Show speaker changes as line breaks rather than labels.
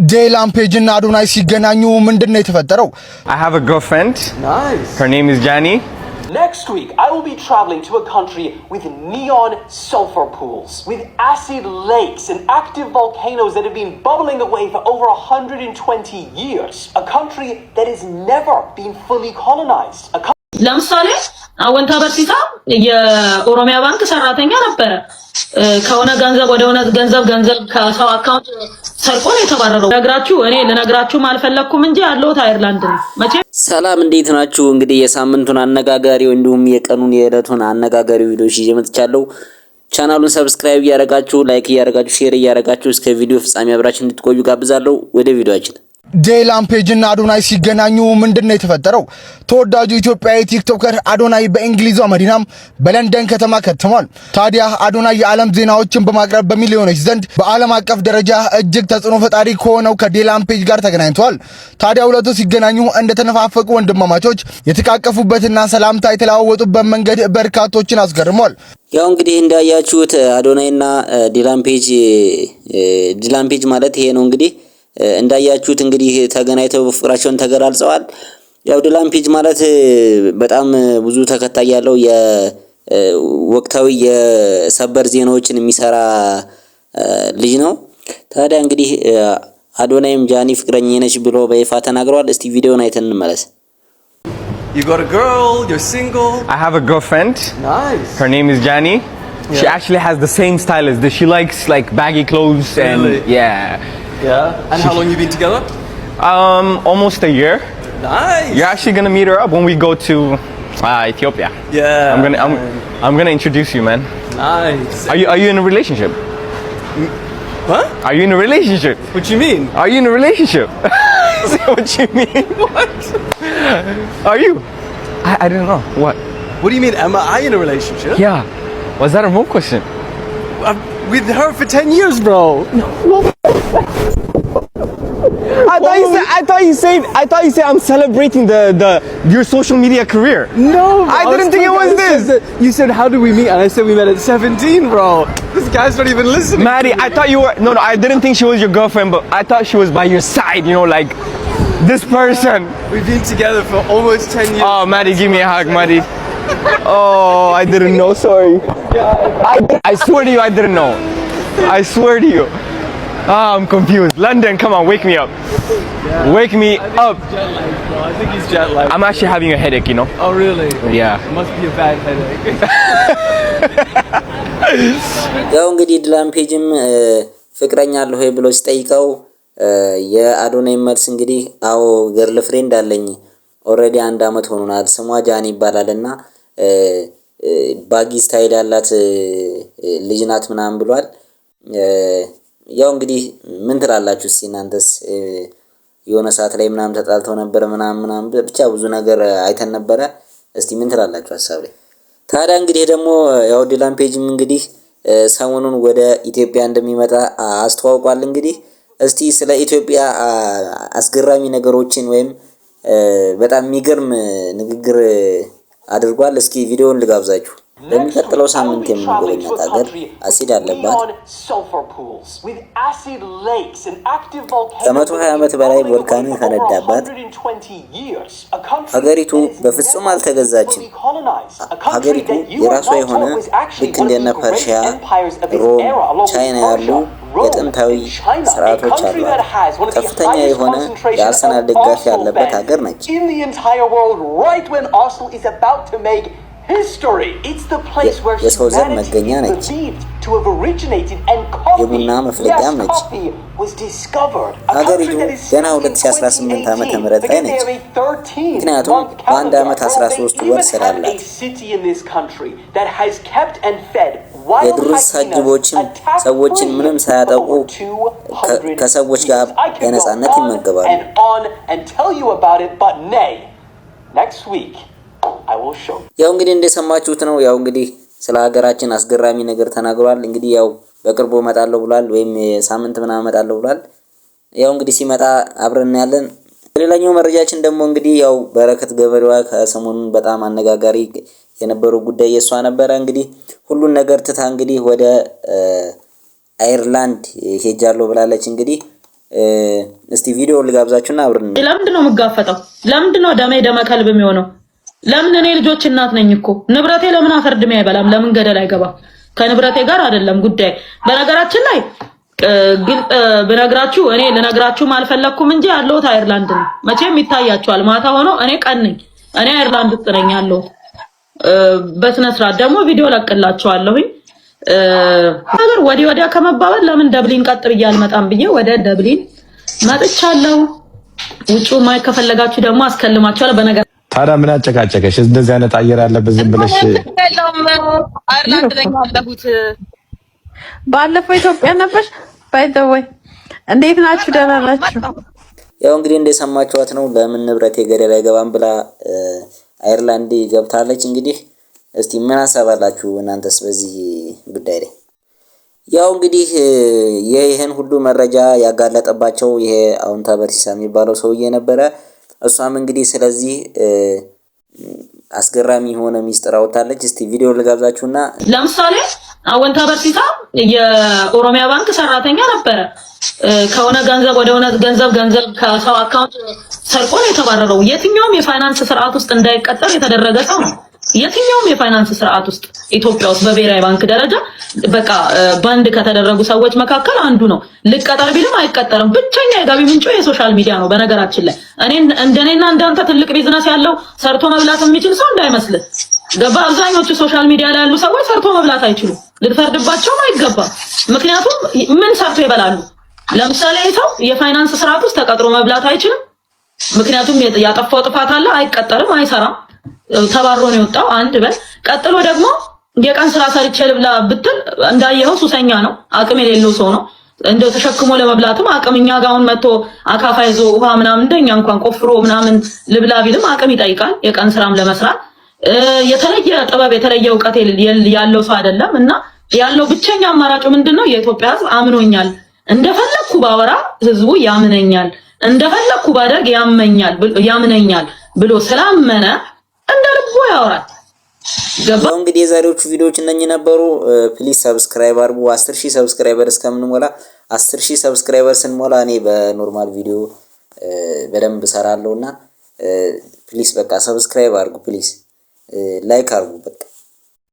ዴላም ፔጅ እና አዶናይ ሲገናኙ ምንድነው የተፈጠረው?
I have a girlfriend.
Nice.
Her name is Jani.
Next week, I will be traveling to a country with neon sulfur pools, with acid lakes and active volcanoes that have been bubbling away for over 120 years. A country that has never been fully colonized.
ለምሳሌ አወንታ በርሲታ የኦሮሚያ ባንክ ሰራተኛ ነበረ። ከሆነ ገንዘብ ወደ ሆነ ገንዘብ ከሰው አካውንት ሰርቆ ነው የተባረረው። እኔ ልነግራችሁ አልፈለኩም እንጂ ያለሁት አየርላንድ ነው። መቼ
ሰላም እንዴት ናችሁ? እንግዲህ የሳምንቱን አነጋጋሪ እንዲሁም የቀኑን የዕለቱን አነጋጋሪ ቪዲዮዎች ይዤ መጥቻለሁ። ቻናሉን ሰብስክራይብ ያደረጋችሁ፣ ላይክ ያደረጋችሁ፣ ሼር ያደረጋችሁ እስከ ቪዲዮ ፍጻሜ አብራችሁ እንድትቆዩ ጋብዛለሁ። ወደ ቪዲዮአችን
ዴላም ፔጅ እና አዶናይ ሲገናኙ ምንድነው የተፈጠረው? ተወዳጁ ኢትዮጵያዊ ቲክቶከር አዶናይ በእንግሊዟ መዲናም በለንደን ከተማ ከተማል። ታዲያ አዶናይ የዓለም ዜናዎችን በማቅረብ በሚሊዮኖች ዘንድ በዓለም አቀፍ ደረጃ እጅግ ተጽዕኖ ፈጣሪ ከሆነው ከዴላም ፔጅ ጋር ተገናኝተዋል። ታዲያ ሁለቱ ሲገናኙ እንደተነፋፈቁ ወንድማማቾች የተቃቀፉበትና ሰላምታ የተለዋወጡበት መንገድ በርካቶችን አስገርሟል።
ያው እንግዲህ እንዳያችሁት አዶናይና ዴላም ፔጅ ማለት ይሄ ነው እንግዲህ እንዳያችሁት እንግዲህ ተገናኝተው ፍቅራቸውን ተገላልጸዋል። ያው ዴላም ፔጅ ማለት በጣም ብዙ ተከታይ ያለው የወቅታዊ የሰበር ዜናዎችን የሚሰራ ልጅ ነው። ታዲያ እንግዲህ አዶናይም ጃኒ ፍቅረኛ ነች ብሎ በይፋ ተናግሯል። እስቲ ቪዲዮውን አይተን እንመለስ።
You got a girl, you're single.
I have a girlfriend.
Nice.
Her name is Jani. Yeah. She actually has the same style as this. She likes like baggy clothes and yeah.
Yeah. And how long you been together?
Almost a year.
Nice.
You're actually gonna meet her up when we go to Ethiopia.
Yeah.
I'm gonna introduce you, man.
Nice.
Are you in a relationship?
What?
Are you in a relationship?
What do you mean?
Are you in a relationship? What you mean?
What?
Are you? I didn't know. What?
What do you mean? Am I in a relationship?
Yeah. Was that a real question?
I'm with her for 10 years, bro.
I thought you said I'm celebrating your social media career.
No,
I didn't think it was this.
You said how did we meet? And I said we met at 17, bro. This guy's not even listening.
Maddie, I thought you were no. I didn't think she was your girlfriend, but I thought she was by your side. You know, like this person.
We've been together for almost 10 years.
Oh, Maddie, give me a hug, Maddie. Oh, I didn't know. Sorry. I swear to you, I didn't know. I swear to you. I'm confused. London, come on, wake me up.
Yeah.
Wake me up.
Jet lag, bro. I think he's jet lag.
I'm actually having a headache, you know.
Oh, really?
Yeah.
It must be a bad headache.
ያው እንግዲህ ዴላም ፔጅም ፍቅረኛ አለው ወይ ብሎ ሲጠይቀው የአዶናይ መልስ እንግዲህ አዎ ገርል ፍሬንድ አለኝ ኦሬዲ 1 አመት ሆኖናል ስሟ ጃኒ ይባላልና ባጊ ስታይል ያላት ልጅ ናት ምናምን ብሏል። ያው እንግዲህ ምን ትላላችሁ እናንተስ? የሆነ ሰዓት ላይ ምናምን ተጣልተው ነበር ምናምን ብቻ ብዙ ነገር አይተን ነበር። እስቲ ምን ትላላችሁ ሐሳብ ላይ? ታዲያ እንግዲህ ደግሞ ያው ዴላም ፔጅም እንግዲህ ሰሞኑን ወደ ኢትዮጵያ እንደሚመጣ አስተዋውቋል። እንግዲህ እስቲ ስለ ኢትዮጵያ አስገራሚ ነገሮችን ወይም በጣም የሚገርም ንግግር አድርጓል። እስኪ ቪዲዮውን ልጋብዛችሁ። በሚቀጥለው ሳምንት የምንጎበኛት ሀገር አሲድ አለባት። ከ120 ዓመት በላይ ቮልካኖ የፈነዳባት ሀገሪቱ በፍጹም አልተገዛችም። ሀገሪቱ የራሷ የሆነ ልክ እንደነ ፐርሺያ፣ ሮም፣ ቻይና ያሉ የጥንታዊ ስርዓቶች አሏት። ከፍተኛ የሆነ የአርሰናል ደጋፊ ያለበት ሀገር ነች። የሰው ዘር መገኛ ነች። የቡና መፍለቂያም ነች። ሀገሪቱ ገና 2018 ዓመተ ምህረት ላይ ነች። ምክንያቱም በአንድ ዓመት 13 ወር ስላላት የዱር እንስሳቶችም ሰዎችን ምንም ሳያጠቁ ከሰዎች ጋር በነፃነት ይመገባሉ። ያው እንግዲህ እንደሰማችሁት ነው። ያው እንግዲህ ስለ ሀገራችን አስገራሚ ነገር ተናግሯል። እንግዲህ ያው በቅርቡ እመጣለሁ ብሏል፣ ወይም ሳምንት ምናምን እመጣለሁ ብሏል። ያው እንግዲህ ሲመጣ አብረን ያለን። ሌላኛው መረጃችን ደግሞ እንግዲህ ያው በረከት ገበሬዋ ከሰሞኑን በጣም አነጋጋሪ የነበረው ጉዳይ የሷ ነበረ። እንግዲህ ሁሉን ነገር ትታ እንግዲህ ወደ አየርላንድ ሄጃለሁ ብላለች። እንግዲህ እስቲ ቪዲዮ ልጋብዛችሁና አብረን
ለምንድን ነው የምጋፈጠው? ለምንድን ነው ደሜ ደመ ከልብ የሚሆነው? ለምን እኔ ልጆች እናት ነኝ እኮ ንብረቴ ለምን አፈርድሜ አይበላም? ለምን ገደል አይገባም? ከንብረቴ ጋር አይደለም ጉዳይ። በነገራችን ላይ ግልጽ ብነግራችሁ እኔ ልነግራችሁም አልፈለኩም እንጂ ያለሁት አየርላንድ ነው። መቼም ይታያችኋል ማታ ሆኖ እኔ ቀን ነኝ። እኔ አየርላንድ ውስጥ ነኝ ያለሁት። በስነ ስርዓት ደግሞ ቪዲዮ ለቅላችኋለሁኝ። ነገር ወዲያ ከመባባል ለምን ደብሊን ቀጥ ብዬ አልመጣም ብዬ ወደ ደብሊን መጥቻለሁ። ውጪ ማይ ከፈለጋችሁ ደግሞ አስከልማችኋለሁ። በነገር
ታዲያ ምን አጨቃጨቀሽ? እንደዚህ አይነት አየር ያለበት ዝም ብለሽ
አየርላንድ ነኝ ያለሁት። ባለፈው ኢትዮጵያ ነበር። ባይዘወይ እንዴት ናችሁ? ደህና ናችሁ?
ያው እንግዲህ እንደሰማችኋት ነው። ለምን ንብረቴ ገደል አይገባም ብላ አየርላንድ ገብታለች። እንግዲህ እስቲ ምን አሳባላችሁ እናንተስ በዚህ ጉዳይ ላይ? ያው እንግዲህ ይሄን ሁሉ መረጃ ያጋለጠባቸው ይሄ አሁን ታበርሲሳ የሚባለው ሰውዬ ነበረ። እሷም እንግዲህ ስለዚህ አስገራሚ የሆነ ሚስጥር አውጥታለች። እስቲ ቪዲዮ ልጋብዛችሁና
ለምሳሌ አሁን ታበርሲሳ የኦሮሚያ ባንክ ሰራተኛ ነበረ። ከሆነ ገንዘብ ወደ ሆነ ገንዘብ ከሰው አካውንት ሰርቆ ነው የተባረረው። የትኛውም የፋይናንስ ስርዓት ውስጥ እንዳይቀጠር የተደረገ ሰው ነው። የትኛውም የፋይናንስ ስርዓት ውስጥ ኢትዮጵያ ውስጥ በብሔራዊ ባንክ ደረጃ በቃ ባንድ ከተደረጉ ሰዎች መካከል አንዱ ነው። ልቀጠር ቢልም አይቀጠርም። ብቸኛ የገቢ ምንጩ የሶሻል ሚዲያ ነው። በነገራችን ላይ እንደኔና እንዳንተ ትልቅ ቢዝነስ ያለው ሰርቶ መብላት የሚችል ሰው እንዳይመስልህ። ገባ? አብዛኞቹ ሶሻል ሚዲያ ላይ ያሉ ሰዎች ሰርቶ መብላት አይችሉም። ልትፈርድባቸውም አይገባም። ምክንያቱም ምን ሰርቶ ይበላሉ? ለምሳሌ ሰው የፋይናንስ ስርዓት ውስጥ ተቀጥሮ መብላት አይችልም። ምክንያቱም ያጠፋው ጥፋት አለ። አይቀጠርም፣ አይሰራም። ተባሮ ነው የወጣው። አንድ በል ቀጥሎ ደግሞ የቀን ስራ ሰርቼ ልብላ ብትል እንዳየኸው ሱሰኛ ነው። አቅም የሌለው ሰው ነው። እንደው ተሸክሞ ለመብላትም አቅምኛ ጋውን መጥቶ አካፋ ይዞ ውሃ ምናምን እንደኛ እንኳን ቆፍሮ ምናምን ልብላ ቢልም አቅም ይጠይቃል። የቀን ስራም ለመስራት የተለየ ጥበብ የተለየ እውቀት ያለው ሰው አይደለም። እና ያለው ብቸኛ አማራጩ ምንድነው? የኢትዮጵያ ሕዝብ አምኖኛል፣ እንደፈለኩ ባወራ ህዝቡ ያምነኛል፣ እንደፈለኩ ባደርግ ያምነኛል ብሎ ስላመነ እንደ ልቡ ያወራል።
ገባው? እንግዲህ የዛሬዎቹ ቪዲዮዎች እነኚህ ነበሩ። ፕሊዝ ሰብስክራይብ አድርጉ። 10000 ሰብስክራይበር እስከምንሞላ 10000 ሰብስክራይበር ስንሞላ እኔ በኖርማል ቪዲዮ በደንብ እሰራለሁና ፕሊዝ በቃ ሰብስክራይብ አድርጉ። ፕሊዝ ላይክ አድርጉ በቃ